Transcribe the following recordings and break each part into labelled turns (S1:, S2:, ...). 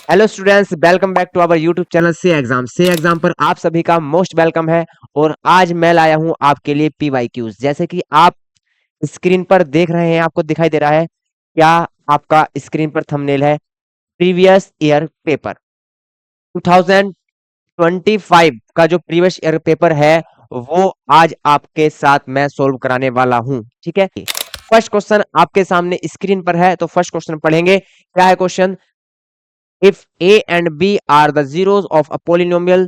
S1: Hello students, welcome back to our YouTube channel से exam पर आप सभी का मोस्ट वेलकम है। और आज मैं लाया हूं आपके लिए पीवाईक्यूज। जैसे कि आप स्क्रीन पर देख रहे हैं, आपको दिखाई दे रहा है क्या? आपका स्क्रीन पर थंबनेल है प्रीवियस ईयर पेपर 2025 का। जो प्रीवियस ईयर पेपर है वो आज आपके साथ मैं सोल्व कराने वाला हूं। ठीक है, फर्स्ट क्वेश्चन आपके सामने स्क्रीन पर है, तो फर्स्ट क्वेश्चन पढ़ेंगे। क्या है question? If a and b are the zeros of a polynomial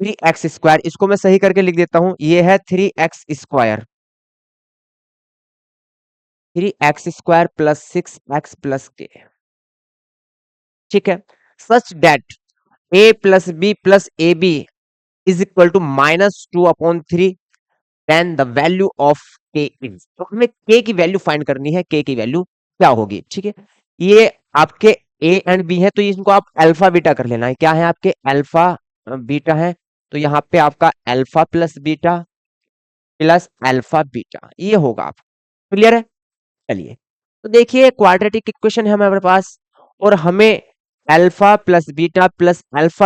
S1: 3x square, इसको मैं सही करके लिख देता हूं, ये है 3x square, 3x square plus 6x plus k। ठीक है, such that a plus b plus A B is equal to -2/3, then the value of k is. तो हमें k की वैल्यू फाइंड करनी है, k की वैल्यू क्या होगी। ठीक है, ये आपके a एंड b है, तो इनको आप अल्फा बीटा कर लेना है। क्या है आपके? अल्फा बीटा है, तो यहाँ पे आपका अल्फा प्लस अल्फा बीटा ये होगा। आप क्लियर है? चलिए, तो देखिए क्वाड्रेटिक इक्वेशन है हमारे पास, और हमें अल्फा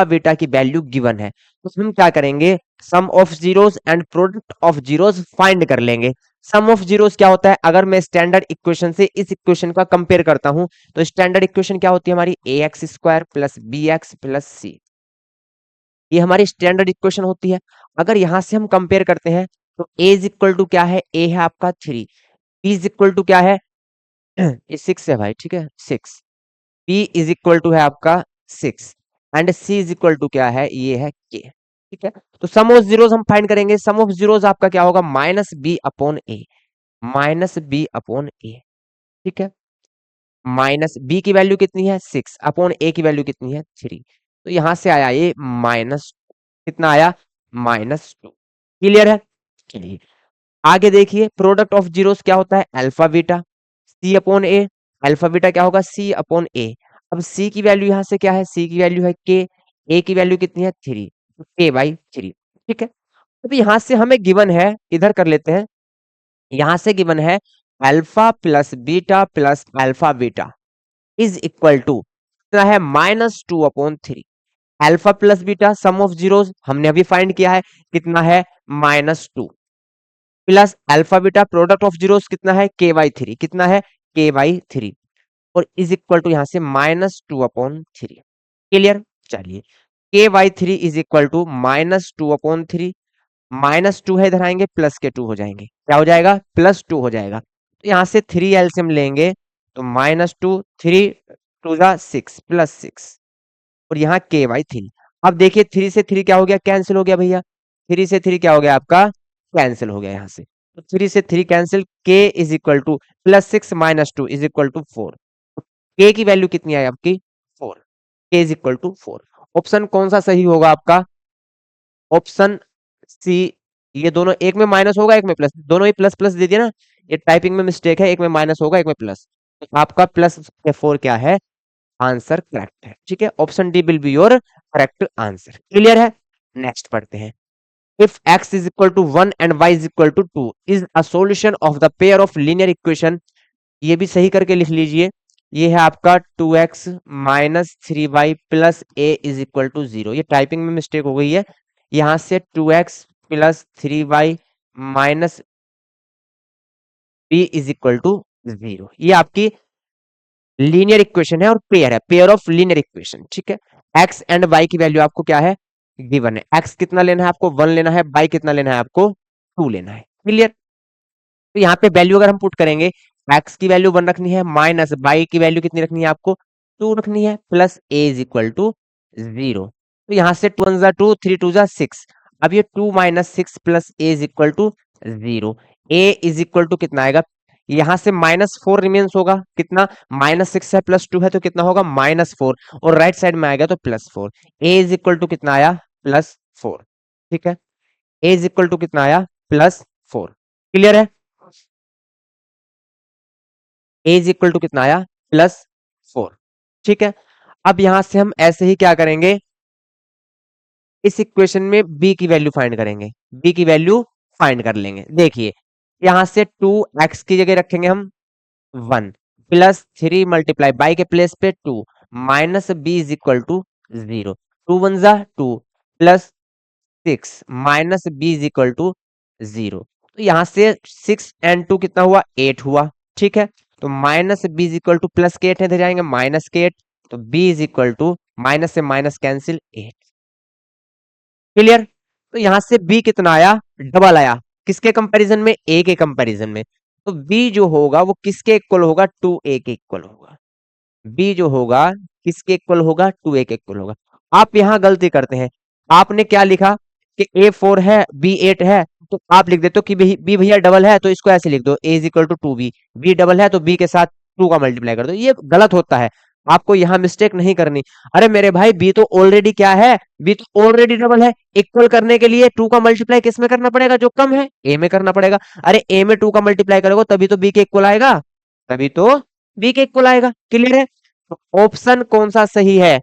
S1: बीटा की वैल्यू गिवन है। तो हम क्या करेंगे? Sum of zeros and product of zeros find कर लेंगे। सम ऑफ जीरोस क्या होता है? अगर मैं स्टैंडर्ड इक्वेशन से इस इक्वेशन का कंपेयर करता हूं, तो स्टैंडर्ड इक्वेशन क्या होती है हमारी? A x square plus B x plus C, ये हमारी स्टैंडर्ड इक्वेशन होती है। अगर यहां से हम कंपेयर करते हैं, तो ए इज इक्वल टू क्या है? ए है आपका 3, बी इज इक्वल टू क्या है? ये 6 है भाई, ठीक है 6। P इज इक्वल टू है आपका 6, and C is equal to क्या है? ये है K। ठीक है, तो सम ऑफ जीरोस हम फाइंड करेंगे। सम ऑफ जीरोस आपका क्या होगा? -b/a, -b/a। ठीक है, माइनस b की वैल्यू कितनी है? 6 अपॉन a की वैल्यू कितनी है? 3। तो यहां से आया ये माइनस, कितना आया? -2। क्लियर है? चलिए आगे देखिए, प्रोडक्ट ऑफ जीरोस क्या होता है? अल्फा बीटा, सी अपॉन ए। अल्फा बीटा क्या होगा? सी अपॉन ए। अब सी की वैल्यू यहां से क्या है? सी की वैल्यू है के, ए की वैल्यू कितनी है? 3, k/3। ठीक है, अब यहां से हमें गिवन है, इधर कर लेते हैं। यहां से गिवन है alpha plus alpha beta is equal to कितना है? -2/3। Alpha plus beta sum of zeros हमने अभी फाइंड किया है, कितना है? -2 plus alpha beta product of zeros कितना है? k/3। कितना है? k/3, और इज इक्वल टू यहां से -2/3। क्लियर? चलिए, k/3 इज इक्वल टू -2/3, -2 है, इधर आएंगे प्लस के 2 हो जाएंगे। क्या हो जाएगा? +2 हो जाएगा। तो यहां से 3 एलसीएम लेंगे, तो -2, 3 2 जा 6 प्लस 6, और यहाँ k/3। अब देखिए 3 से 3 क्या हो गया? कैंसिल हो गया भैया। 3 से 3 क्या हो गया आपका? कैंसिल हो गया यहाँ से। तो 3 से 3 cancel, k is equal to +6 -2 is equal to 4। k की वैल्यू कितनी आई आपकी? 4। k is equal to 4। Option कौन सा सही होगा आपका? Option C. ये दोनों एक में माइनस होगा, एक में प्लस, दोनों ही प्लस प्लस दे दिया ना। ये टाइपिंग में मिस्टेक है, एक में माइनस होगा, एक में प्लस। तो आपका +4 क्या है? आंसर करेक्ट है। ठीक है, option D will be your correct answer. Clear है? नेक्स्ट पढ़ते हैं। If x is equal to 1 and y is equal to 2 is a solution of the pair of linear equation. ये भी सही करके लिख लीजिए। ये है आपका 2x minus 3y plus a is equal to 0। ये टाइपिंग में मिस्टेक हो गई है। यहां से 2x plus 3y minus b is equal to 0, ये आपकी लीनियर इक्वेशन है और पेयर है, पेयर ऑफ लीनियर इक्वेशन। ठीक है, एक्स एंड वाई की वैल्यू आपको क्या है? गिवन है। एक्स कितना लेना है आपको? 1 लेना है। वाई कितना लेना है आपको? 2 लेना है। क्लियर? तो यहाँ पे वैल्यू अगर हम पुट करेंगे, एक्स की वैल्यू 1 रखनी है, माइनस वाई की वैल्यू कितनी रखनी है आपको? 2 रखनी है, plus a is equal to 0। तो यहाँ से 2 1 2, 3 2 6। अब ये 2 minus 6 plus a is equal to 0। A is equal to कितना आएगा? यहां से -4 रिमेन्स होगा। कितना? -6 है प्लस 2 है, तो कितना होगा? -4, और राइट साइड में आएगा तो +4। ए इज इक्वल टू कितना आया? +4। ठीक है, ए इज इक्वल टू कितना आया? +4। क्लियर है? ए इज इक्वल टू कितना आया? +4। ठीक है, अब यहां से हम ऐसे ही क्या करेंगे, इस इक्वेशन में b की वैल्यू फाइंड करेंगे। b की वैल्यू फाइंड कर लेंगे। देखिए यहां से 2x की जगह रखेंगे हम 1, प्लस 3 मल्टीप्लाई बाई के प्लेस पे 2 minus b is equal to 0। 2 × 1 = 2 plus 6 minus b is equal to 0। तो यहां से 6 and 2 कितना हुआ, 8 हुआ। ठीक है, तो minus b is equal to plus के 8 है, इधर जाएंगे माइनस के 8, तो b is equal to minus से माइनस कैंसिल 8। क्लियर। तो यहां से बी कितना आया, डबल आया। किसके कंपैरिजन में, ए के कंपैरिजन में। तो बी जो होगा वो किसके इक्वल होगा, 2a के इक्वल होगा। बी जो होगा किसके इक्वल होगा, 2a के इक्वल होगा। आप यहां गलती करते हैं, आपने क्या लिखा कि a 4 है बी 8 है, तो आप लिख देते हो कि बी भैया डबल है, तो इसको ऐसे लिख दो a is equal to 2b। B double है तो बी के साथ 2 का मल्टीप्लाई कर दो। ये गलत होता है, आपको यहां मिस्टेक नहीं करनी। अरे मेरे भाई बी तो ऑलरेडी क्या है, बी तो ऑलरेडी डबल है। इक्वल करने के लिए 2 का मल्टीप्लाई किस में करना पड़ेगा, जो कम है ए में करना पड़ेगा। अरे ए में 2 का मल्टीप्लाई करोगे तभी तो बी के इक्वल आएगा, तभी तो बी के इक्वल आएगा। क्लियर है। तो ऑप्शन कौन सा सही है,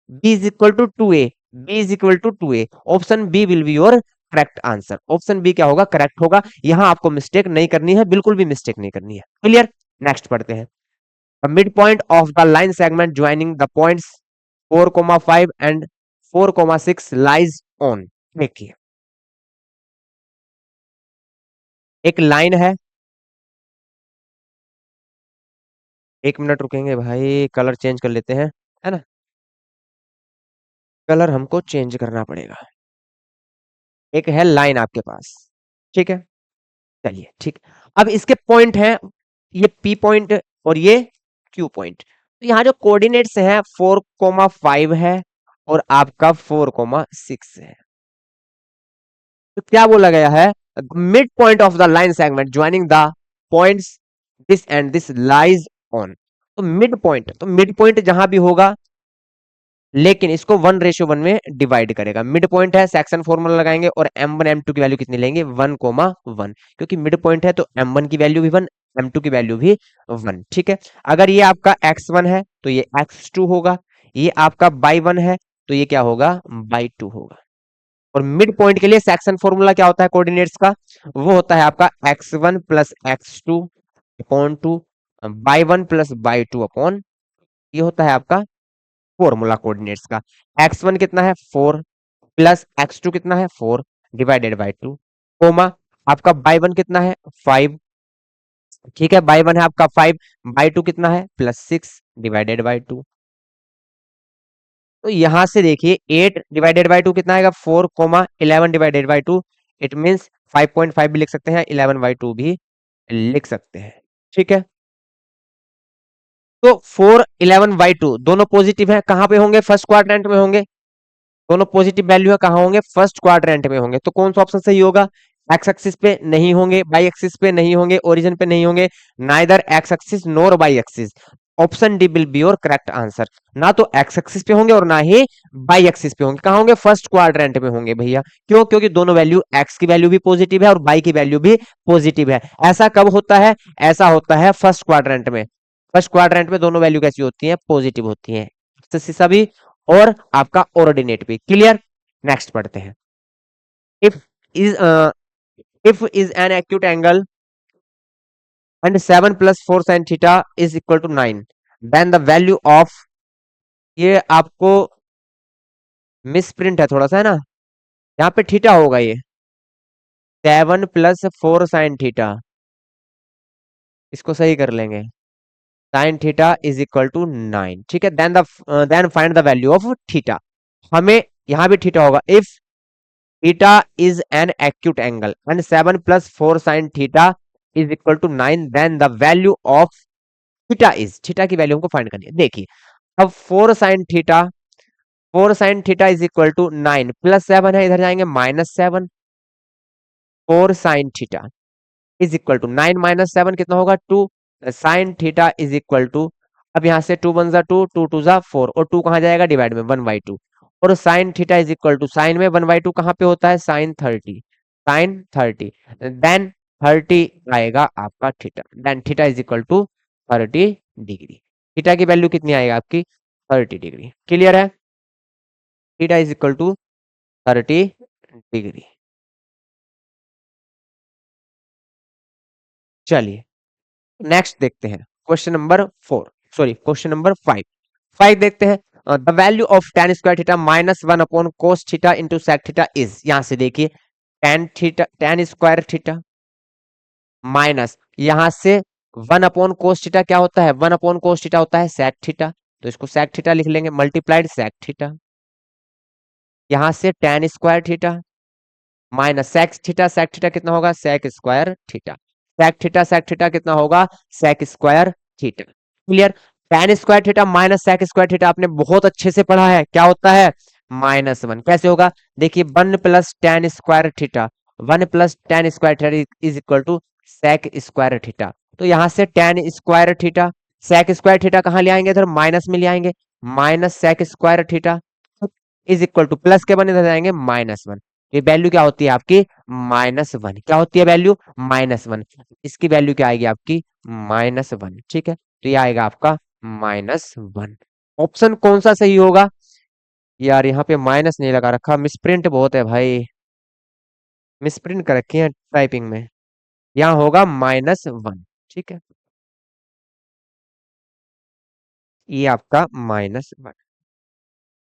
S1: b is equal to 2a। B is equal to 2a, option B will be your correct answer. Option B क्या होगा, करेक्ट होगा। यहां आपको मिस्टेक नहीं करनी है, बिल्कुल भी मिस्टेक नहीं करनी है। क्लियर। नेक्स्ट पढ़ते हैं। Mid point of the line segment joining the points 4,5 and 4,6 lies on. देखिए एक लाइन है, एक मिनट रुकेंगे भाई, कलर चेंज कर लेते हैं, है ना। कलर हमको चेंज करना पड़ेगा। एक है लाइन आपके पास, ठीक है। चलिए ठीक। अब इसके पॉइंट हैं, ये पी पॉइंट और ये क्यू पॉइंट। तो यहाँ जो कोऑर्डिनेट्स हैं 4,5 है और आपका 4,6 है। तो क्या बोला गया है, mid point of the line segment joining the points this and this lies on. तो मिड पॉइंट, तो मिड पॉइंट जहां भी होगा, लेकिन इसको 1:1 में डिवाइड करेगा। मिड पॉइंट है, सेक्शन फॉर्मूला लगाएंगे और m1 m2 की वैल्यू कितनी लेंगे, 1,1, क्योंकि मिड पॉइंट है तो m1 की वैल्यू भी 1, m2 की वैल्यू भी 1। ठीक है। अगर ये आपका x1 है तो ये x2 होगा, ये आपका y1 है तो ये क्या होगा, y2 होगा। और मिड पॉइंट के लिए सेक्शन फॉर्मूला क्या होता है कोऑर्डिनेट्स का, वो होता है आपका x1 plus x2 upon 2, y1 plus y2 upon, ये होता है आपका फॉर्मूला कोऑर्डिनेट्स का। x1 कितना है 4 प्लस x2 कितना है 4 डिवाइडेड बाय 2, कोमा आपका y1 कितना है 5। ठीक है, y1 है आपका 5, y2 कितना है +6 डिवाइडेड बाय 2। तो यहां से देखिए 8 डिवाइडेड बाय 2 कितना आएगा 4, 11 डिवाइडेड बाय 2, इट मींस 5.5 भी लिख सकते हैं, 11/2 भी लिख सकते हैं। ठीक है। तो 4, 11/2 दोनों पॉजिटिव है, कहां पे होंगे, फर्स्ट क्वाड्रेंट में होंगे। दोनों पॉजिटिव वैल्यू है, कहां होंगे, फर्स्ट क्वाड्रेंट में होंगे। तो कौन सा ऑप्शन सही होगा, एक्स एक्सिस पे नहीं होंगे, बाई एक्सिस पे नहीं होंगे, ओरिजिन पे नहीं होंगे, neither x axis NOR by axis. Option D will be your correct answer. ना तो एक्स एक्सिस पे होंगे और ना ही बाई एक्सिस पे होंगे। कहां होंगे, फर्स्ट क्वाड्रेंट में होंगे भैया। क्यों, क्योंकि दोनों वैल्यू, एक्स की वैल्यू भी पॉजिटिव है और बाई की वैल्यू भी पॉजिटिव है। ऐसा कब होता है, ऐसा होता है फर्स्ट क्वाड्रेंट में। फर्स्ट क्वाड्रेंट में दोनों वैल्यू कैसी होती है, पॉजिटिव होती है। तो सभी और आपका ऑर्डिनेट भी। क्लियर। नेक्स्ट पढ़ते हैं। If is if is an acute angle and 7 + 4 sin theta is equal to 9, then the value of, ये आपको मिस प्रिंट है थोड़ा सा, है ना। यहाँ पे थीटा होगा, ये 7 + 4 sin थीटा, इसको सही कर लेंगे। sin theta is equal to 9। ठीक है, then find the value of theta. हमें यहाँ भी थीटा होगा। इफ theta is an acute angle and 7 + 4 sin theta is equal to 9, then the value of theta is, theta की वैल्यू हमको find करनी है। देखिए अब 4 sin theta, 4 sin theta is equal to 9 plus 7 है, इधर जाएंगे -7, 4 sin theta is equal to 9 -7 कितना होगा 2, sin theta is equal to, अब यहां से 2 1 2, 2 2 4, और 2 कहां जाएगा, डिवाइड में 1/2। और sine theta is equal to, sine में 1/2 कहां पे होता है, साइन 30, साइन 30, देन 30 आएगा आपका theta, then theta is equal to 30 degree. Theta की वैल्यू कितनी आएगा आपकी, 30 डिग्री। क्लियर है, theta is equal to 30 degree. चलिए नेक्स्ट देखते हैं, question number 4, sorry question number 5। Five देखते हैं। The value of tan square theta minus one upon cos theta into sec theta is, यहां से देखिए tan स्क्वायर थीटा माइनस यहां से वन अपॉन कोस थीटा क्या होता है, वन अपॉन कोस थीटा होता है सेक थीटा, तो इसको सेक थीटा लिख लेंगे मल्टीप्लाइड सेक थीटा, यहां से tan square theta minus sec theta कितना होगा sec square theta, sec theta कितना होगा sec square theta. Clear. tan square theta minus sec square theta आपने बहुत अच्छे से पढ़ा है, क्या होता है माइनस वन। कैसे होगा, देखिए one plus tan square theta, one plus tan square theta is equal to sec square theta. तो यहां से tan square theta, sec square theta कहां ले आएंगे, इधर माइनस में ले आएंगे, minus sec square theta is equal to plus के बने इधर जाएंगे माइनस वन। ये वैल्यू क्या होती है आपकी माइनस वन, क्या होती है वैल्यू माइनस वन, इसकी वैल्यू क्या आएगी आपकी माइनस वन। ठीक है, तो ये आएगा आपका माइनस वन। ऑप्शन कौन सा सही होगा, यार यहाँ पे माइनस नहीं लगा रखा, मिसप्रिंट बहुत है भाई, मिसप्रिंट कर रखी है टाइपिंग में, यहाँ होगा माइनस वन। ठीक है, ये आपका माइनस वन।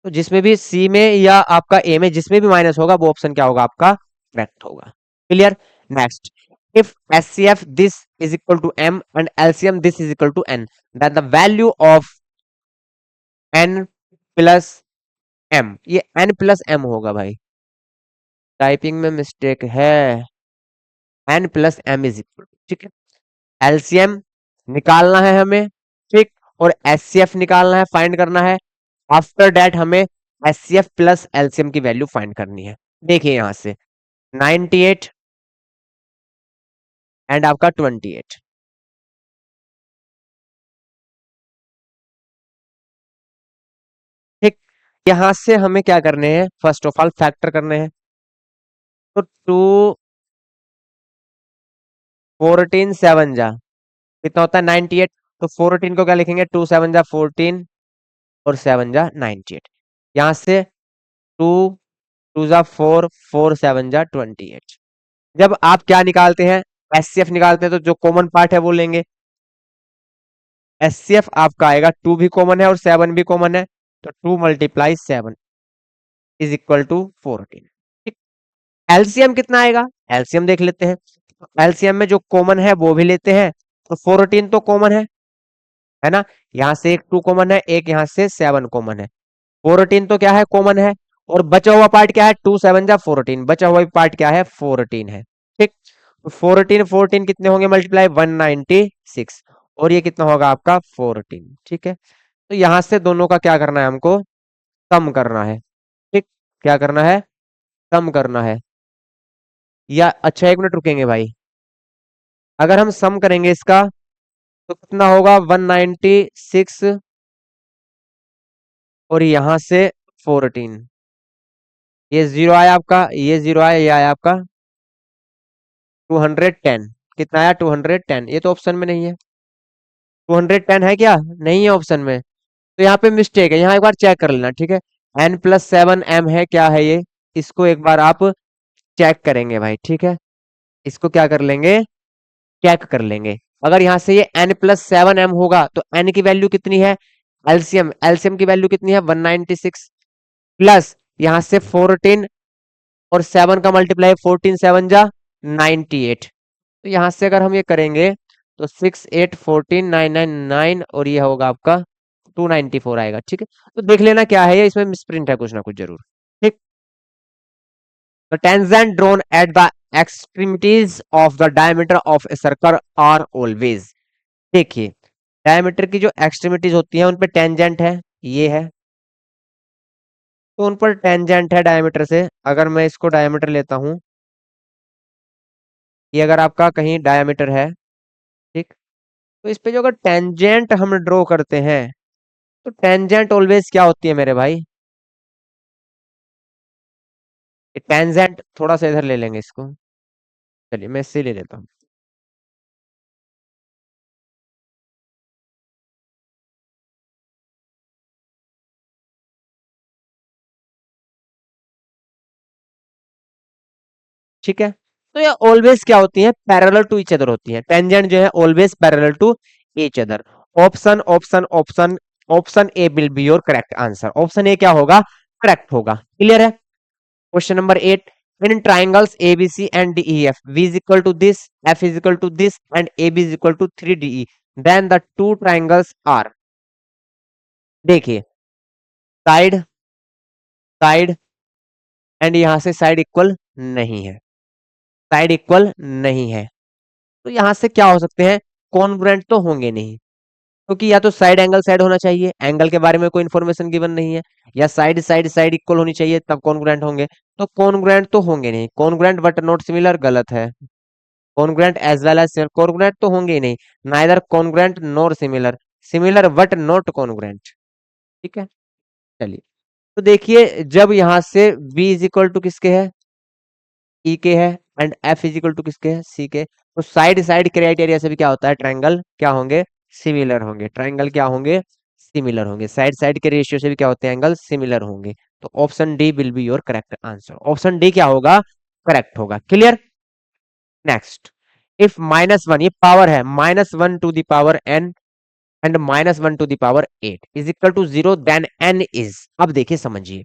S1: तो जिसमें भी सी में या आपका ए में जिसमें भी माइनस होगा वो ऑप्शन क्या होगा आपका करेक्ट होगा। Clear. Next, if SCF this is equal to m and LCM this is equal to n, then the value of n plus m, ये n plus m होगा भाई, टाइपिंग में मिस्टेक है, n plus m is equal, ठीक है, LCM निकालना है हमें, ठीक, और एचसीएफ निकालना है, फाइंड करना है। आफ्टर दैट हमें एचसीएफ प्लस एलसीएम की वैल्यू फाइंड करनी है। देखिए यहां से 98 एंड आपका 28, ठीक, यहां से हमें क्या करने हैं, फर्स्ट ऑफ ऑल फैक्टर करने हैं। तो टू 14 7 जा कितना होता है 98, तो 14 को क्या लिखेंगे, टू सेवन जा 14 और सेवन जा 98, यहां से टू टू जा फोर, फोर सेवन जा 28। जब आप क्या निकालते हैं एचसीएफ निकालते हैं तो जो कॉमन पार्ट है वो लेंगे, एचसीएफ आपका आएगा टू भी कॉमन है और सेवन भी कॉमन है, तो two multiply seven is equal to 14। ठीक, एलसीएम कितना आएगा, एलसीएम देख लेते हैं, एलसीएम में जो कॉमन है वो भी लेते हैं, तो 14 तो कॉमन है ना, यहाँ से एक टू कॉमन है, एक यहाँ से सेवन कॉमन है, 14 तो क्या है कॉमन है, और बचा हुआ पार्ट क्या है, टू सेवन जा 14, बचा हुआ पार्ट क्या है 14 है। ठीक, तो 14 14 कितने होंगे मल्टीप्लाई 196, और ये कितना होगा आपका 14। ठीक है, तो यहां से दोनों का क्या करना है हमको, कम करना है। ठीक, क्या करना है, कम करना है, या अच्छा एक मिनट रुकेंगे भाई, अगर हम सम करेंगे इसका तो कितना होगा 196, और यहां से 14, ये जीरो आया आपका, ये जीरो आया, ये आया आपका 210, कितना आया 210, ये तो ऑप्शन में नहीं है, 210 है क्या, नहीं है ऑप्शन में, तो यहाँ पे मिस्टेक है, यहाँ एक बार चेक कर लेना। ठीक है, n प्लस सेवन एम है, क्या है ये, इसको एक बार आप चेक करेंगे भाई। ठीक है, इसको क्या कर लेंगे, चेक कर लेंगे। अगर यहाँ से ये n प्लस सेवन एम होगा तो n की वैल्यू कितनी है, एलसीएम एलसीएम की वैल्यू कितनी है 196, प्लस यहाँ से 14 और सेवन का मल्टीप्लाई 14 सेवन जा 98, तो यहां से अगर हम ये करेंगे तो 6 8 14 999 और ये होगा आपका 294 आएगा। ठीक है, तो देख लेना क्या है ये, इसमें मिसप्रिंट है कुछ ना कुछ जरूर। ठीक, तो tangent drawn at the extremities of the diameter of a circle are always, देखिए डायमीटर की जो एक्सट्रीमिटीज होती है उन पे टेंजेंट है, ये है, तो उन पर टेंजेंट है डायमीटर से। अगर मैं इसको डायमीटर लेता हूं, ये अगर आपका कहीं डायमीटर है, ठीक, तो इस पे जो अगर टेंजेंट हम ड्रॉ करते हैं तो टेंजेंट ऑलवेज क्या होती है मेरे भाई, टेंजेंट थोड़ा सा इधर ले लेंगे इसको, चलिए मैं इससे ले लेता हूँ। ठीक है, तो ये ऑलवेज क्या होती है, पैरेलल टू ईच अदर होती है, टेंजेंट जो है always parallel to each other. Option option option option A will be your correct answer. Option A क्या होगा, करेक्ट होगा। क्लियर है। Question number 8, in triangles ABC and DEF v is equal to this, f is equal to this and ab is equal to 3de, then the two triangles are, देखिए side side and यहां से side equal नहीं है, side equal नहीं है, तो यहां से क्या हो सकते हैं, कॉन्ग्रुएंट तो होंगे नहीं, क्योंकि या तो साइड एंगल साइड होना चाहिए, एंगल के बारे में कोई इन्फॉर्मेशन गिवन नहीं है, या साइड साइड साइड इक्वल होनी चाहिए तब कॉन्ग्रुएंट होंगे, तो कॉन्ग्रुएंट तो होंगे नहीं। कॉन्ग्रुएंट बट नॉट सिमिलर गलत है। Congruent as well as congruent तो होंगे ही नहीं, neither congruent nor similar, similar but not congruent. ठीक है, चलिए तो देखिए जब यहां से v इज इक्वल टू किसके है, ई के है, and f is equal to किसके है, सी के, तो साइड साइड क्राइटेरिया से भी क्या होता है, ट्रायंगल क्या होंगे, सिमिलर होंगे। ट्रायंगल क्या होंगे, सिमिलर होंगे। साइड साइड के रेशियो से भी क्या होते हैं, एंगल सिमिलर होंगे। तो option D will be your correct answer. Option D क्या होगा, करेक्ट होगा। क्लियर। नेक्स्ट, इफ -1, ये पावर है, -1 to the power n and -1 to the power 8 is equal to 0, then n is, अब देखिए समझिए,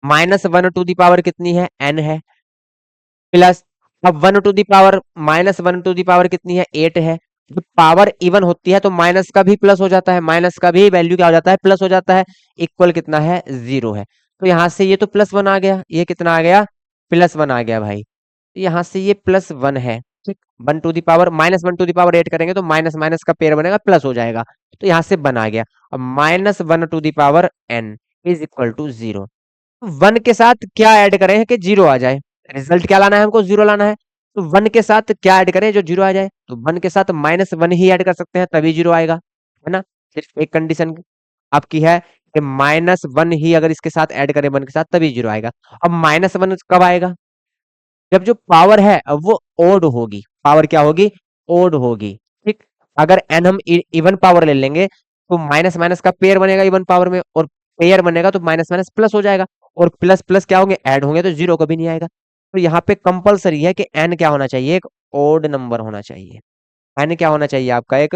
S1: -1 टू द पावर कितनी है, n है, प्लस अब 1 to the power, -1 to the power कितनी है, 8 है। जब पावर इवन होती है तो माइनस का भी प्लस हो जाता है, माइनस का भी वैल्यू क्या हो जाता है, प्लस हो जाता है। इक्वल कितना है, 0 है। तो यहां से ये तो +1 आ गया, ये कितना आ गया, +1 आ गया भाई। तो यहां से ये +1 है, ठीक। 1 to the power, -1 to the power 8 करेंगे तो माइनस माइनस का पेयर बनेगा, प्लस हो जाएगा। तो यहाँ से बन आ गया। अब -1 to the power n is equal to 0, 1 के साथ क्या ऐड करें कि 0 आ जाए, रिजल्ट क्या लाना है हमको, 0 लाना है। तो 1 के साथ क्या ऐड करें जो 0 आ जाए, तो 1 के साथ -1 ही ऐड कर सकते हैं तभी 0 आएगा, है ना। सिर्फ एक कंडीशन आपकी है कि -1 ही अगर इसके साथ ऐड करें 1 के साथ तभी 0 आएगा। अब -1 कब आएगा, जब जो पावर है अब वो ओड होगी, पावर क्या होगी, ओड होगी, ठीक। अगर n हम इवन पावर ले लेंगे तो माइनस माइनस का पेयर बनेगा इवन पावर में, और पेयर बनेगा तो माइनस माइनस प्लस हो जाएगा, और प्लस प्लस क्या होंगे, ऐड होंगे, तो 0 कभी नहीं आएगा। तो यहाँ पे कंपलसरी है कि n क्या होना चाहिए, एक ओड नंबर होना चाहिए। n क्या होना चाहिए आपका, एक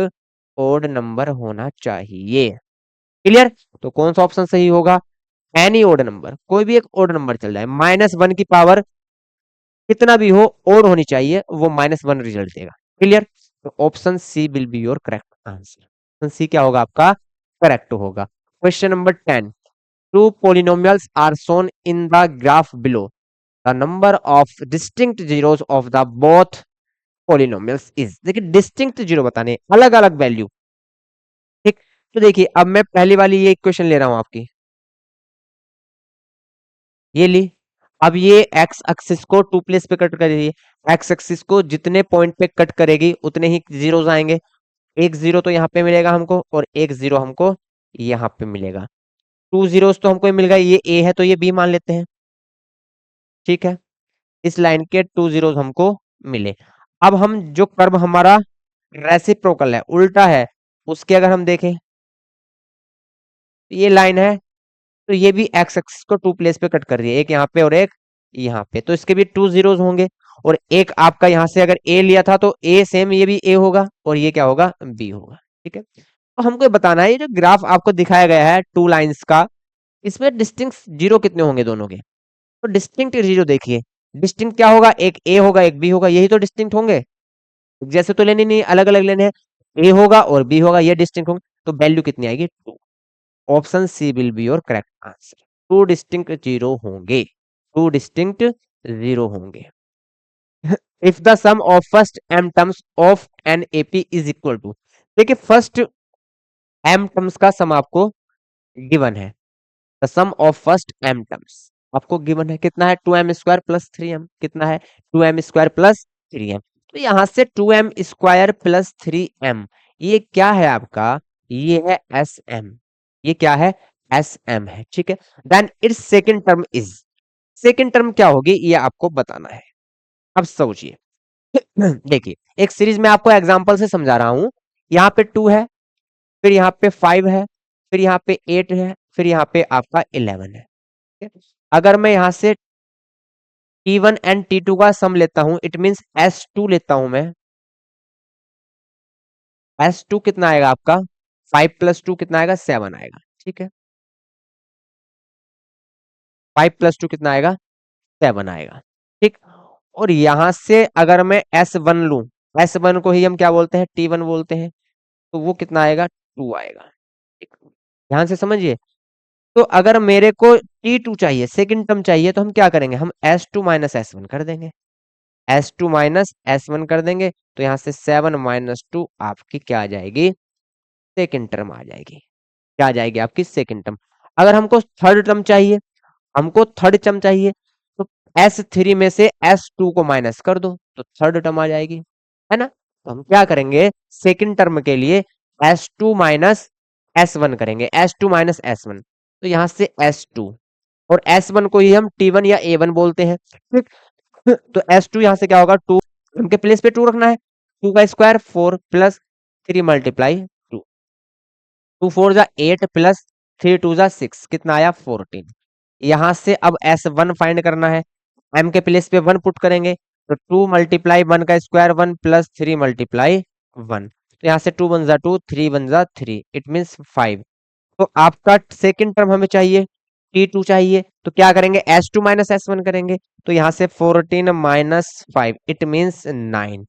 S1: ओड नंबर होना चाहिए। क्लियर। तो कौन सा ऑप्शन सही होगा, एनी ओड नंबर, कोई भी एक ओड नंबर चल जाए, -1 की पावर कितना भी हो और होनी चाहिए, वो -1 रिजल्ट देगा। क्लियर। तो option C will be your correct answer. Option C क्या होगा आपका, करेक्ट होगा। Question number 10, two polynomials are shown in the graph below, the number of distinct zeros of the both polynomials is, देखिए distinct zero बताने, अलग अलग value, ठीक। तो देखिए अब मैं पहली वाली ये इक्वेशन ले रहा हूं आपकी, ये ली। अब ये एक्स एक्सिस को टू प्लेस पे कट करेगी, एक्स एक्सिस को जितने पॉइंट पे कट करेगी उतने ही जीरोस आएंगे। एक 0 तो यहाँ पे मिलेगा हमको, और एक 0 हमको यहाँ पे मिलेगा। 2 जीरोस तो हमको मिल गए, ये ए है तो ये बी मान लेते हैं, ठीक है। इस लाइन के 2 जीरोस हमको मिले। अब हम जो कर्व हमारा रेसिप्रोकल है, उल्टा है, उसके अगर हम देखें, ये लाइन है, तो ये भी एक्स एक्सिस को टू प्लेस पे कट कर रही है, एक यहाँ पे और एक यहाँ पे, तो इसके भी 2 जीरोस होंगे। और एक आपका यहाँ से अगर ए लिया था तो ए सेम, ये भी ए होगा, और ये क्या होगा, बी होगा, ठीक है। तो हमको ये बताना है, ये जो ग्राफ आपको दिखाया गया है 2 लाइंस का, इसमें डिस्टिंक्ट जीरो कितने होंगे दोनों के। तो डिस्टिंक्ट जीरो देखिए, डिस्टिंक्ट क्या होगा, एक ए होगा एक बी होगा, यही तो डिस्टिंक्ट होंगे। जैसे तो लेने नहीं, अलग अलग लेने हैं, ए होगा और बी होगा, ये डिस्टिंक्ट होंगे, तो वैल्यू कितनी आएगी, 2। Option C will be your correct answer. 2 distinct zero होंगे, 2 डिस्टिंक्ट जीरो होंगे। If the sum of first m terms of an AP is equal to, देखिए फर्स्ट m टर्म्स का सम आपको गिवन है, the sum of first m terms आपको given है, कितना है, 2m² प्लस 3m, कितना है, 2m² प्लस 3m। तो यहां से 2m² प्लस 3m, ये क्या है आपका, ये है sm, ये क्या है, sm है, ठीक है। Then its second term is, second term क्या होगी ये आपको बताना है। अब सोचिए, देखिए एक सीरीज में आपको एग्जांपल से समझा रहा हूं, यहाँ पे 2 है, फिर यहाँ पे 5 है, फिर यहाँ पे 8 है, फिर यहाँ पे आपका 11 है, ठीक है? अगर मैं यहाँ से T1 एंड T2 का सम लेता हूं, इट मींस S2 लेता हूं मैं, S2 कितना आएगा आपका 5 + 2 कितना आएगा, 7 आएगा। ठीक है, 5 + 2 कितना आएगा, 7 आएगा। ठीक, और यहां से अगर मैं S1 लूं, S1 को ही हम क्या बोलते हैं, T1 बोलते हैं, तो वो कितना आएगा, 2 आएगा। ठीक, ध्यान से समझिए। तो अगर मेरे को T2 चाहिए, सेकंड टर्म चाहिए, तो हम क्या करेंगे, हम S2 माइनस S1 कर देंगे, S2 माइनस S1 कर देंगे। तो यहां से 7 - 2 आपकी क्या आ जाएगी, सेकंड टर्म आ जाएगी। क्या आ जाएगी आपकी, सेकंड टर्म। अगर हमको थर्ड टर्म चाहिए, हमको थर्ड टर्म चाहिए, तो S3 में से S2 को माइनस कर दो, तो थर्ड टर्म आ जाएगी, है ना। तो हम क्या करेंगे, सेकंड टर्म के लिए S2 माइनस S1 करेंगे, S2 माइनस S1। तो यहां से S2 और S1 को ही हम T1 या A1 बोलते हैं। ठीक, तो S2 यहां से क्या होगा, 2, उनके प्लेस पे 2 रखना है, 2 का स्क्वायर 4 प्लस 3 मल्टीप्लाई 2, 2 4 जा 8 प्लस 3 2 जा 6, कितना आया, 14। यहां से अब S1 फाइंड करना है, M के प्लेस पे 1 पुट करेंगे, तो 2 मल्टीप्लाई 1 का स्क्वायर 1 प्लस 3 मल्टीप्लाई 1। तो यहाँ से 2 1 जा 2, 3 1 जा 3, इट मीन्स 5। तो आपका सेकंड टर्म हमें चाहिए, T2 चाहिए, तो क्या करेंगे, S2 माइनस S1 करेंगे। तो यहाँ से 14 माइनस 5, इट मीन्स 9।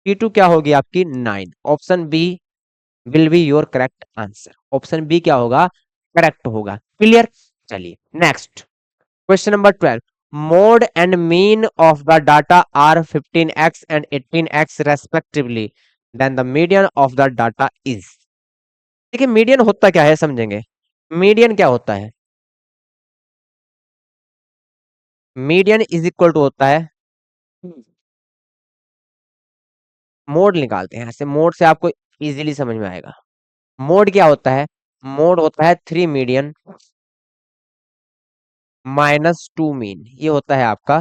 S1: T2 क्या होगी आपकी, 9। Option B will be your correct answer. Option B क्या होगा, करेक्ट होगा। क्लियर, चलिए next question number 12। Mode and mean of the data are 15x and 18x respectively, then the median of the data is. देखिए median होता क्या है, समझेंगे। Median क्या होता है, मीडियन इज इक्वल टू होता है, मोड निकालते हैं ऐसे, मोड से आपको इजीली समझ में आएगा। मोड क्या होता है, मोड होता है 3 मीडियन -2 मीन, ये होता है आपका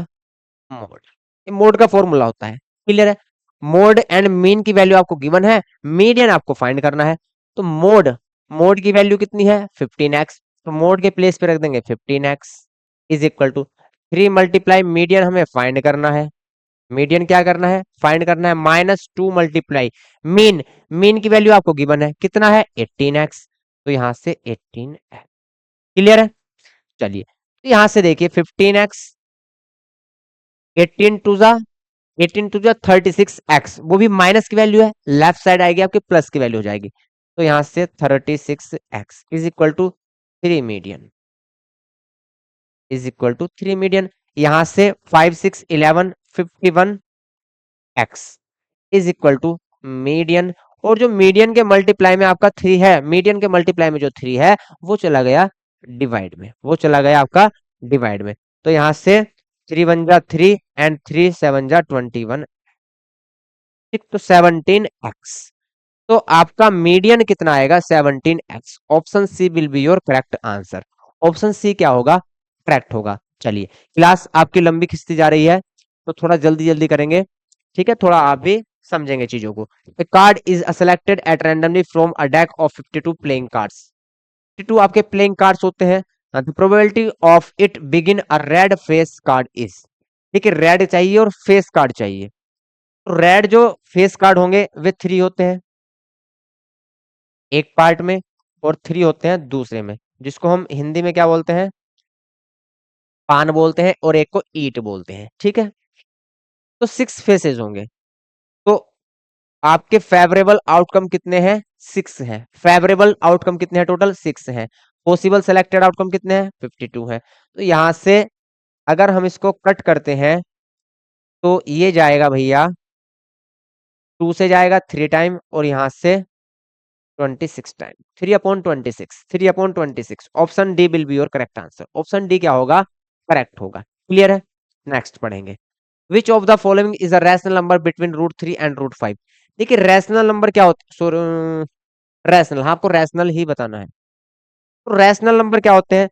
S1: मोड। ये मोड का फॉर्मूला होता है। क्लियर है, मोड एंड मीन की वैल्यू आपको गिवन है, मीडियन आपको फाइंड करना है। तो मोड, मोड की वैल्यू कितनी है, 15x, तो मोड के प्लेस पे रख देंगे 15x is equal to 3 multiply median हमें फाइंड करना है, मीडियन क्या करना है, फाइंड करना है, -2 मल्टीप्लाई मीन, मीन की वैल्यू आपको गिवन है, कितना है, 18x, तो यहां से 18x। क्लियर है, चलिए तो यहां से देखिए 15x, 18 टू जा 36x, वो भी माइनस की वैल्यू है, लेफ्ट साइड आएगी आपके प्लस की वैल्यू हो जाएगी। तो यहां से 36x is equal to 3 median, is equal to 3 median. यहां से 5 6 11 51x is equal to median. और जो मीडियन के मल्टीप्लाई में आपका 3 है, मीडियन के मल्टीप्लाई में जो 3 है वो चला गया डिवाइड में, वो चला गया आपका डिवाइड में। तो यहां से 3 1 जा 3 एंड 3 7 जा 21, ठीक, तो 17x। तो आपका मीडियन कितना आएगा, 17x। Option C will be your correct answer. Option C क्या होगा, करेक्ट होगा। चलिए क्लास आपकी लंबी खिंचती जा रही है, तो थोड़ा जल्दी जल्दी करेंगे, ठीक है, थोड़ा आप भी समझेंगे चीजों को। A card is selected at randomly from a deck of 52 playing cards। 52 आपके प्लेइंग कार्ड्स होते हैं। The probability of it begin a red face card is, देखिए रेड चाहिए और फेस कार्ड चाहिए। तो रेड जो फेस कार्ड होंगे वे 3 होते हैं एक पार्ट में, और 3 होते हैं दूसरे में, जिसको हम हिंदी में क्या बोलते हैं, पान बोलते हैं, और एक को ईट बोलते हैं। ठीक है, तो 6 फेसेस होंगे। तो आपके फेवरेबल आउटकम कितने हैं, 6 है। फेवरेबल आउटकम कितने हैं, टोटल 6 है। पॉसिबल सेलेक्टेड आउटकम कितने हैं, 52 है। तो यहां से अगर हम इसको कट करते हैं, तो ये जाएगा भैया 2 से जाएगा 3 टाइम, और यहां से 26 time, 3/26, 3/26। Option D will be your correct answer. Option D क्या होगा, करेक्ट होगा। क्लियर है, नेक्स्ट पढ़ेंगे। Which of the following is a rational number between √3 and √5। देखिए रैशनल नंबर क्या होता है, सॉरी, रैशनल, हाँ आपको रैशनल ही बताना है। तो रैशनल नंबर क्या होते हैं,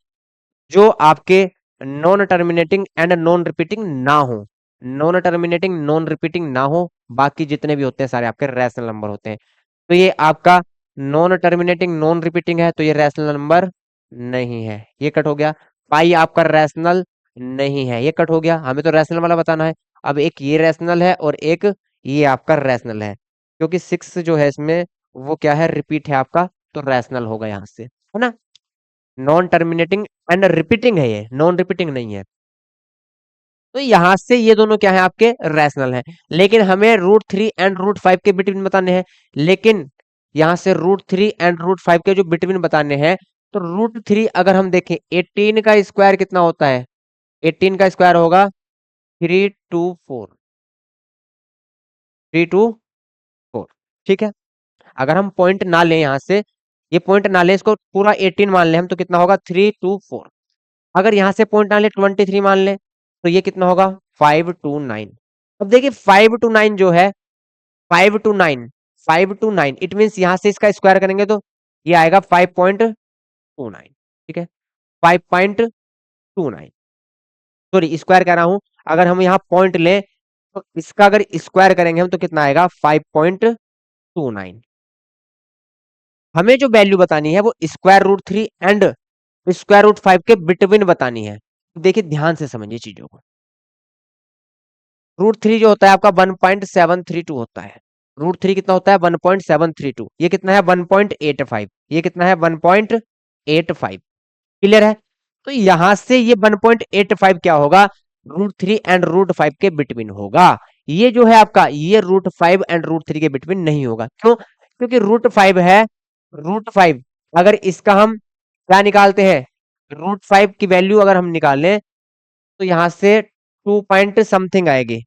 S1: जो आपके non terminating and non repeating ना हो, नॉन टर्मिनेटिंग नॉन रिपीटिंग ना हो, बाकी जितने भी होते हैं सारे आपके रैशनल नंबर होते हैं। तो ये आपका नॉन टर्मिनेटिंग नॉन रिपीटिंग है, तो ये रैशनल नंबर नहीं है, ये कट हो गया। पाई आपका रैशनल नहीं है, ये कट हो गया। हमें तो रैशनल वाला बताना है। अब एक ये रैशनल है और एक ये आपका रैशनल है, क्योंकि 6 जो है इसमें वो क्या है, रिपीट है आपका तो रैशनल होगा यहाँ से, है ना। नॉन टर्मिनेटिंग एंड रिपीटिंग है, ये नॉन रिपीटिंग नहीं है। तो यहां से ये दोनों क्या है आपके रैशनल हैं। लेकिन हमें √3 एंड √5 के बिटवीन बताने हैं। लेकिन यहां से √3 एंड √5 के जो बिटवीन बताने हैं, तो √3 अगर हम देखें 18 का स्क्वायर कितना होता है, 18 का स्क्वायर होगा 324, 324, ठीक है। अगर हम पॉइंट ना लें यहाँ से, ये पॉइंट ना लें, इसको पूरा 18 मान लें हम, तो कितना होगा 324। अगर यहाँ से पॉइंट ना ले 23 मान लें, तो ये कितना होगा 529। अब देखिए 529 जो है, 529, 529 इट मीन यहाँ से इसका स्क्वायर करेंगे तो ये आएगा 5.29, ठीक है, 5.29, सॉरी स्क्वायर कह रहा हूं। अगर हम यहाँ पॉइंट लें तो इसका अगर स्क्वायर करेंगे हम तो कितना आएगा 5.29। हमें जो वैल्यू बतानी है वो √3 एंड √5 के बिटवीन बतानी है। देखिए ध्यान से समझिए चीजों को। √3 जो होता है आपका 1.732 होता है। √3 कितना होता है 1.732, ये कितना है 1.85, ये कितना है 1.85, क्लियर है। तो यहां से ये 1.85 क्या होगा, √3 एंड √5 के बिटवीन होगा। ये जो है आपका, ये √5 एंड √3 के बिटवीन नहीं होगा। क्यों? क्योंकि √5 है, √5 अगर इसका हम क्या निकालते हैं, √5 की वैल्यू अगर हम निकालें तो यहां से 2 पॉइंट समथिंग आएगी,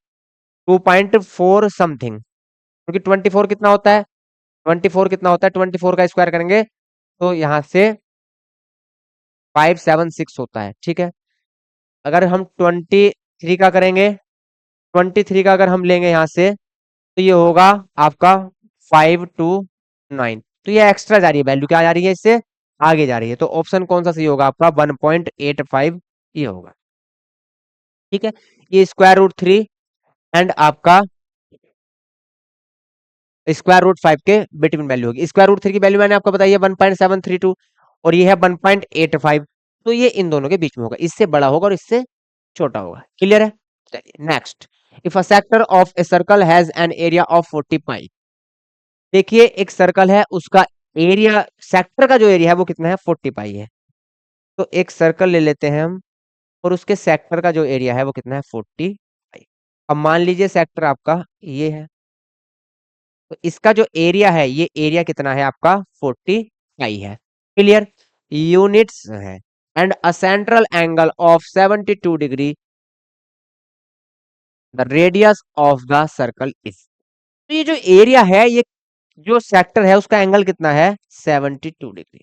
S1: 2.4 समथिंग। क्योंकि 24 कितना होता है, 24 कितना होता है, 24 का स्क्वायर करेंगे तो यहां से 576 होता है, ठीक है। अगर हम 23 का करेंगे, 23 का अगर हम लेंगे यहां से, तो ये होगा आपका 529। तो ये एक्स्ट्रा जा रही है वैल्यू, क्या जा रही है, इससे आगे जा रही है। तो ऑप्शन कौन सा सही होगा आपका 1.85, ये होगा, ठीक है। ये √3 एंड आपका √5 के बिटवीन वैल्यू होगी। √3 की वैल्यू मैंने आपको बताई है 1.732 और ये है 1.85। तो ये इन दोनों के बीच में होगा, इससे बड़ा होगा और इससे छोटा होगा, क्लियर है। चलिए next, if a sector of a circle has an area of 40 पाई। देखिए एक सर्कल है, उसका एरिया, सेक्टर का जो एरिया है वो कितना है 40 पाई है। तो एक सर्कल ले लेते हैं हम और उसके सेक्टर का जो एरिया है वो कितना है 40 पाई। अब मान लीजिए सेक्टर आपका ये है, तो इसका जो एरिया है, ये एरिया कितना है आपका 40 पाई है, क्लियर। यूनिट्स है and a central angle of 72 degree, the radius of the circle is. तो ये जो एरिया है, ये जो सेक्टर है उसका एंगल कितना है 72 डिग्री,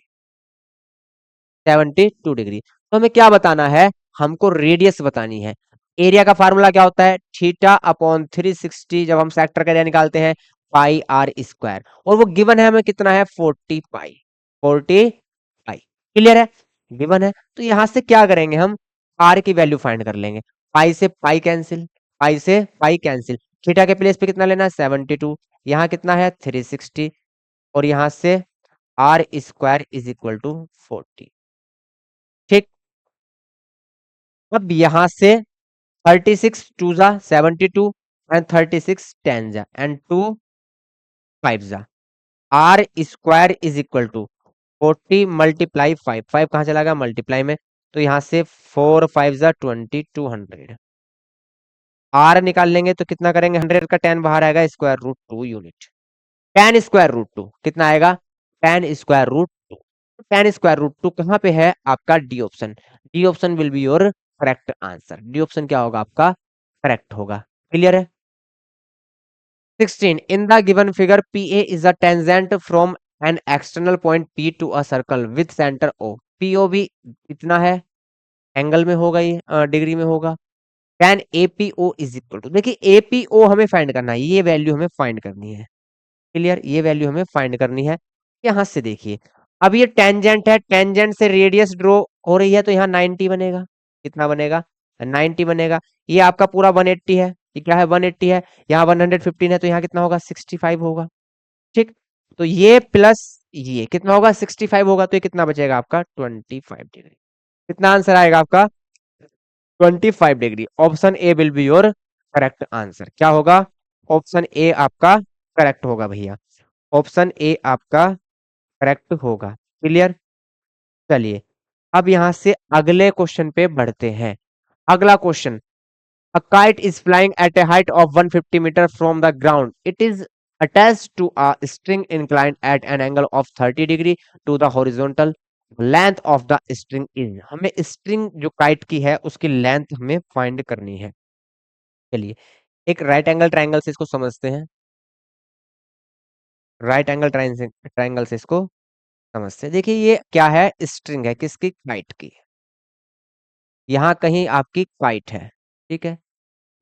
S1: 72 डिग्री। तो हमें क्या बताना है, हमको रेडियस बतानी है। एरिया का फार्मूला क्या होता है, θ/360, जब हम सेक्टर का एरिया निकालते हैं पाई आर स्क्वायर, और वो गिवन है हमें कितना है 40 पाई, 40 पाई, क्लियर है, गिवन है। तो यहां से क्या करेंगे हम, आर की वैल्यू फाइंड कर लेंगे। पाई से पाई कैंसिल, पाई से पाई कैंसिल, थीटा के प्लेस पे कितना लेना है 72, यहाँ कितना है 360, और यहां से r square is equal to 40, ठीक। अब यहां से 36 टू जा 72 एंड 36 10 जा एंड 2 5 जा, r square is equal to 40 multiply 5, 5 कहाँ चला गया मल्टीप्लाई में, तो यहां से 4 5 जा 20, 200। आर निकाल लेंगे तो कितना करेंगे, 100 का 10 बाहर आएगा, √2 यूनिट। tan√2 कितना आएगा, tan√2, tan√2 कहाँ पे है आपका D option, D option will be your correct answer, D option क्या होगा आपका करेक्ट होगा, क्लियर है। 16 in the given figure PA is a tangent from an external point P to a circle with centre O, POV कितना है, angle में होगा, ये डिग्री में होगा। tan APO is equal to, देखिए APO हमें फाइंड करना है, ये वैल्यू हमें फाइंड करनी है, क्लियर, ये वैल्यू हमें फाइंड करनी है। यहां से देखिए, अब ये टेंजेंट है, टेंजेंट से रेडियस ड्रॉ हो रही है, तो यहाँ 90 बनेगा, कितना बनेगा 90 बनेगा। ये आपका पूरा 180 है, ये क्या है 180 है, यहाँ 115 है, तो यहाँ कितना होगा 65 होगा, ठीक। तो ये प्लस ये कितना होगा 65 होगा, तो ये कितना बचेगा आपका 25 डिग्री। कितना आंसर आएगा आपका 25 degree. Option A will be your correct answer, क्या होगा, ऑप्शन ए आपका करेक्ट होगा भैया, ऑप्शन ए आपका करेक्ट होगा। क्लियर। चलिए अब यहां से अगले क्वेश्चन पे बढ़ते हैं। अगला question, a kite is flying at a height of 150 meter from the ground. It is attached to a string inclined at an angle of 30 degree to the horizontal. Length of the string is, हमें string जो kite की है उसकी length हमें find करनी है। चलिए एक राइट एंगल ट्राइंगल से इसको समझते हैं। राइट एंगल ट्राइंगल से इसको समझते हैं। देखिए ये क्या है, स्ट्रिंग है किसकी, काइट की। यहाँ कहीं आपकी काइट है, ठीक है,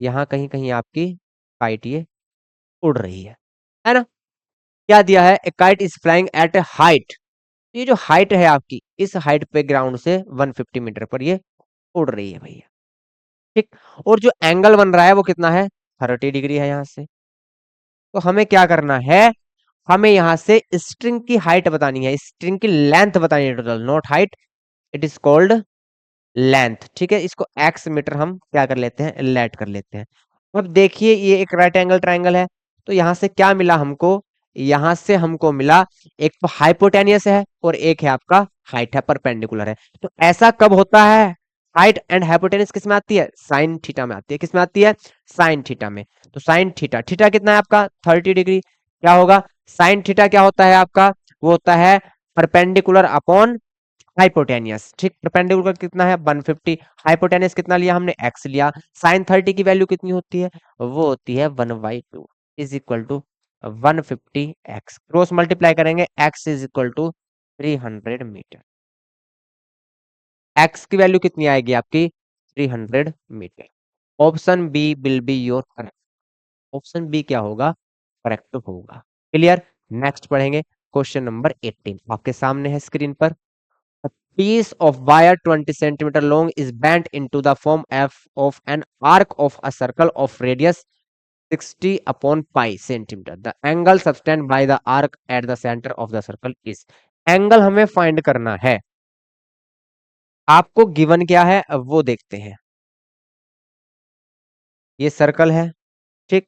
S1: यहाँ कहीं कहीं आपकी काइट ये उड़ रही है ना। क्या दिया है, ए kite is flying eight A height. ये जो हाइट है आपकी, इस हाइट पे ग्राउंड से 150 मीटर पर ये उड़ रही है भैया, ठीक। और जो एंगल बन रहा है वो कितना है, 30 डिग्री है यहाँ से। तो हमें क्या करना है, हमें यहाँ से स्ट्रिंग की हाइट बतानी है, स्ट्रिंग की लेंथ बतानी है, total not height, it is called length, ठीक है। इसको एक्स मीटर हम क्या कर लेते हैं, लेट कर लेते हैं। अब देखिए ये एक राइट एंगल ट्राइंगल है, तो यहाँ से क्या मिला हमको, यहाँ से हमको मिला एक तो हाइपोटेनियस है और एक है आपका हाइट है, परपेंडिकुलर है। तो ऐसा कब होता है, हाइट एंड हाइपोटेनियस किस में आती है, साइन थीटा में आती है। किस में आती है, साइन थीटा में। तो साइन थीटा, थीटा कितना है आपका 30 डिग्री, क्या होगा, साइन थीटा क्या होता है आपका, वो होता है परपेंडिकुलर अपॉन हाइपोटेनियस, ठीक। परपेंडिकुलर कितना है 150, हाइपोटेनियस कितना लिया हमने, एक्स लिया। साइन 30 की वैल्यू कितनी होती है, वो होती है 1/2 is equal to 150 x, cross multiply करेंगे, x is equal to 300 meter. X की वैल्यू कितनी आएगी आपकी 300 meter. Option B will be your correct, option B क्या होगा, करेक्ट होगा। क्लियर। नेक्स्ट पढ़ेंगे क्वेश्चन नंबर 18 आपके सामने है स्क्रीन पर। A piece of wire 20 centimeter long is bent into the form of an arc of a circle of radius 60 upon pi centimeter. The angle subtended by the arc at the center of the circle is. Angle हमें find करना है, आपको given क्या है अब वो देखते हैं। ये सर्कल है, ठीक।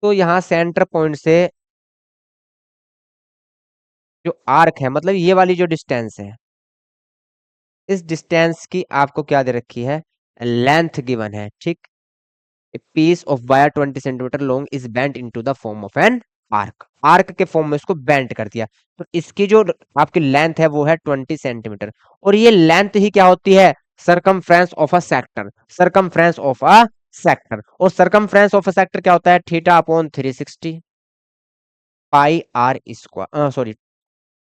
S1: तो यहाँ सेंटर पॉइंट से जो आर्क है, मतलब ये वाली जो डिस्टेंस है, इस डिस्टेंस की आपको क्या दे रखी है, लेंथ गिवन है, ठीक। A piece of wire 20 centimetre long is bent into the form of an arc. Arc के फॉर्म में इसको बेंट कर दिया, तो इसकी जो आपकी लेंथ है वो है 20 सेंटीमीटर। और ये लेंथ ही क्या होती है, circumference of a sector, circumference of a sector. और सरकमफ्रेंस ऑफ अ सेक्टर क्या होता है, theta upon 360 pi r square, sorry,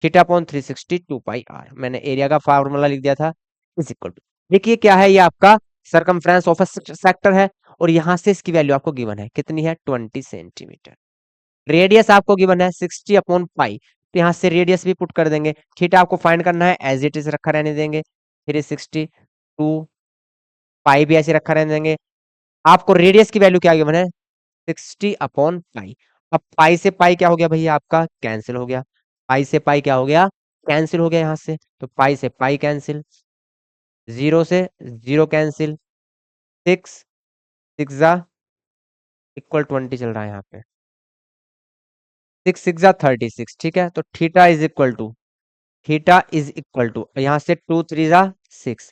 S1: theta upon 360 2 pi r, मैंने एरिया का फार्मूला लिख दिया था, इज इक्वल टू, देखिए क्या है, ये आपका सरकमफ्रेंस ऑफ अ सेक्टर है। और यहां से इसकी वैल्यू आपको गिवन है, कितनी है 20 सेंटीमीटर। रेडियस आपको गिवन है 60 अपॉन पाई, तो यहां से रेडियस भी पुट कर देंगे। थीटा आपको फाइंड करना है, एज इट इज रखा रहने देंगे, 360 टू पाई भी ऐसे रखा रहने देंगे। आपको रेडियस की वैल्यू क्या गिवन है 60 अपॉन पाई। अब पाई से पाई क्या हो गया भैया आपका, कैंसिल हो गया। पाई से पाई क्या हो गया, कैंसिल हो गया यहाँ से। तो पाई से पाई कैंसिल, जीरो से जीरो कैंसिल, सिक्स सिक्स जा इक्वल 20 चल रहा है यहाँ पे, सिक्स सिक्स जा 36, ठीक है। तो theta is equal to, theta is equal to यहाँ से 2 3 जा 6,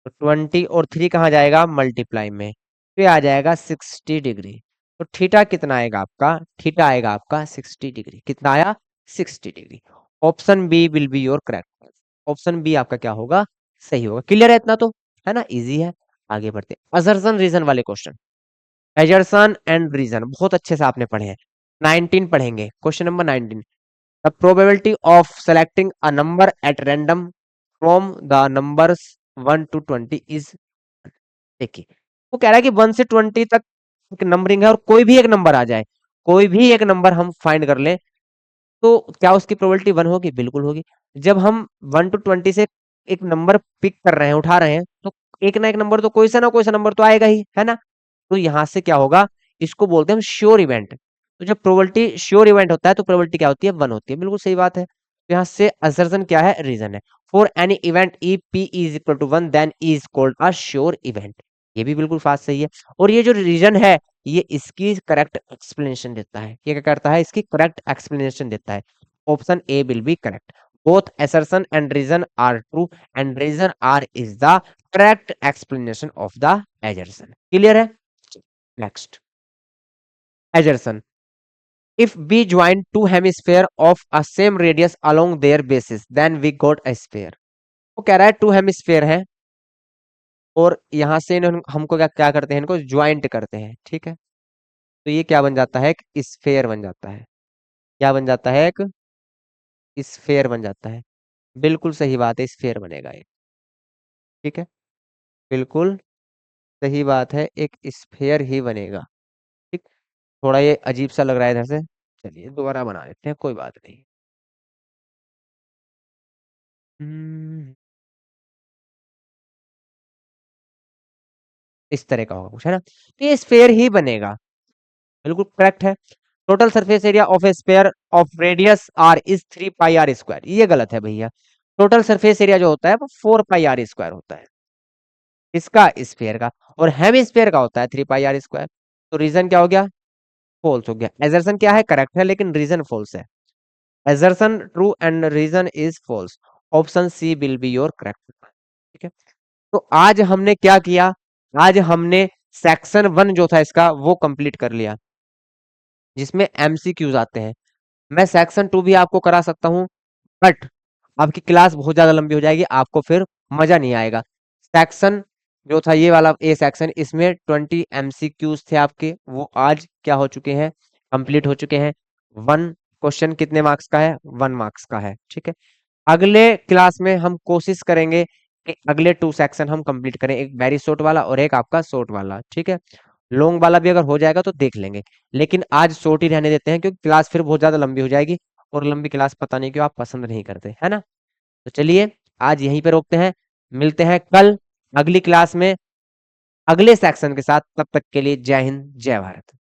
S1: तो 20 और 3 कहाँ जाएगा मल्टीप्लाई में, तो ये आ जाएगा 60 डिग्री। तो थीटा कितना आएगा आपका, थीटा आएगा आपका 60 डिग्री। कितना आया 60 degree. Option B will be your correct, option B आपका क्या होगा, सही होगा। क्लियर है इतना तो, है ना, इजी है। आगे बढ़ते असर्शन रीजन वाले क्वेश्चन। एजर्सन एंड रीजन बहुत अच्छे से आपने पढ़े हैं। 19 पढ़ेंगे, question number 19। The probability of selecting a number at random from the numbers 1 to 20 is, देखिए वो कह रहा है कि 1 से 20 तक एक नंबरिंग है और कोई भी एक नंबर आ जाए, कोई भी एक नंबर हम फाइंड कर ले, तो क्या उसकी प्रोबेबिलिटी 1 होगी, बिल्कुल होगी। जब हम 1 to 20 से एक नंबर पिक कर रहे हैं, उठा रहे हैं, तो एक ना एक नंबर तो कोई सा ना कोई सा नंबर तो आएगा ही, है ना। तो यहां से क्या होगा, इसको बोलते हैं हम श्योर इवेंट। तो जब प्रोबेबिलिटी श्योर इवेंट होता है तो प्रोबेबिलिटी क्या होती है 1 होती है, बिल्कुल सही बात है। तो यहाँ से असर्जन क्या है, रीजन है। For any event E P is equal to 1 then E is called a sure event, ये भी बिल्कुल फास्ट सही है। और ये जो रीजन है, ये इसकी करेक्ट एक्सप्लेनेशन देता है, ये क्या करता है, इसकी करेक्ट एक्सप्लेनेशन देता है। Option A will B correct. Both assertion and reason are true and reason r is the correct explanation of the assertion। Clear है? Next, assertion, if we join two hemisphere of a same radius along their bases then we got a sphere। वो कह रहा है to hemisphere है और यहां से हमको क्या क्या करते हैं, इनको ज्वाइंट करते हैं, ठीक है। तो ये क्या बन जाता है, एक स्फेयर बन जाता है। क्या बन जाता है, एक स्फेयर बन जाता है। बिल्कुल सही बात है, स्फेयर बनेगा एक, ठीक है। बिल्कुल सही बात है, एक स्फेयर ही बनेगा, ठीक। थोड़ा ये अजीब सा लग रहा है इधर से, चलिए दोबारा बना लेते हैं, कोई बात नहीं। हम्म, इस तरह का होगा कुछ, है ना। तो ये स्फेयर ही बनेगा, बिल्कुल करेक्ट है। Total surface area of a sphere of radius r is 3 pi r square, ये गलत है भैया। टोटल सरफेस एरिया जो होता है वो 4 पाई r स्क्वायर होता है, इसका स्फेयर का। और हेमी स्फेयर का होता है 3 पाई r स्क्वायर। तो रीजन क्या हो गया, फॉल्स हो गया। एजर्सन क्या है, करेक्ट है, लेकिन रीजन फॉल्स है। Assertion true and reason is false. Option C will be your correct, ठीक है। तो आज हमने क्या किया, आज हमने सेक्शन 1 जो था इसका वो कंप्लीट कर लिया, जिसमें एमसीक्यूज आते हैं। मैं सेक्शन 2 भी आपको करा सकता हूँ, बट आपकी क्लास बहुत ज्यादा लंबी हो जाएगी, आपको फिर मजा नहीं आएगा। सेक्शन जो था ये वाला ए सेक्शन, इसमें 20 एमसीक्यूज थे आपके, वो आज क्या हो चुके हैं, कंप्लीट हो चुके हैं। 1 क्वेश्चन कितने मार्क्स का है, 1 मार्क्स का है, ठीक है। अगले क्लास में हम कोशिश करेंगे कि अगले 2 सेक्शन हम कंप्लीट करें, एक वेरी शॉर्ट वाला और एक आपका शॉर्ट वाला, ठीक है। लॉन्ग वाला भी अगर हो जाएगा तो देख लेंगे, लेकिन आज शॉर्ट ही रहने देते हैं, क्योंकि क्लास फिर बहुत ज्यादा लंबी हो जाएगी, और लंबी क्लास पता नहीं क्यों आप पसंद नहीं करते, है ना। तो चलिए आज यहीं पे रोकते हैं, मिलते हैं कल अगली क्लास में अगले सेक्शन के साथ। तब तक के लिए जय हिंद, जय भारत।